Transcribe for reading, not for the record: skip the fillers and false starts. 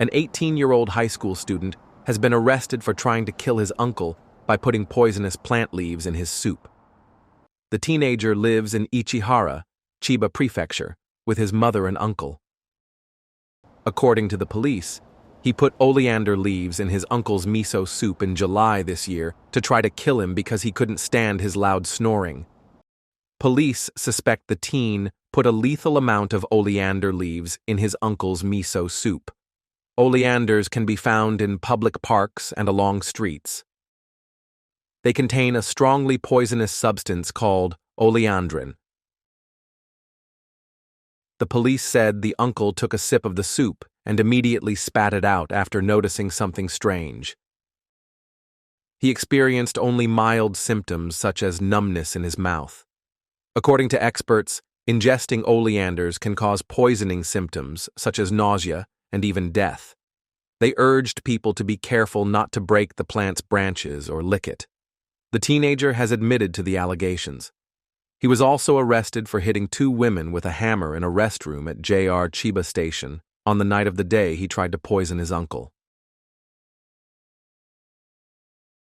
An 18-year-old high school student has been arrested for trying to kill his uncle by putting poisonous plant leaves in his soup. The teenager lives in Ichihara, Chiba Prefecture, with his mother and uncle. According to the police, he put oleander leaves in his uncle's miso soup in July this year to try to kill him because he couldn't stand his loud snoring. Police suspect the teen put a lethal amount of oleander leaves in his uncle's miso soup. Oleanders can be found in public parks and along streets. They contain a strongly poisonous substance called oleandrin. The police said the uncle took a sip of the soup and immediately spat it out after noticing something strange. He experienced only mild symptoms such as numbness in his mouth. According to experts, ingesting oleanders can cause poisoning symptoms such as nausea and even death. They urged people to be careful not to break the plant's branches or lick it. The teenager has admitted to the allegations. He was also arrested for hitting 2 women with a hammer in a restroom at JR Chiba Station on the night of the day he tried to poison his uncle.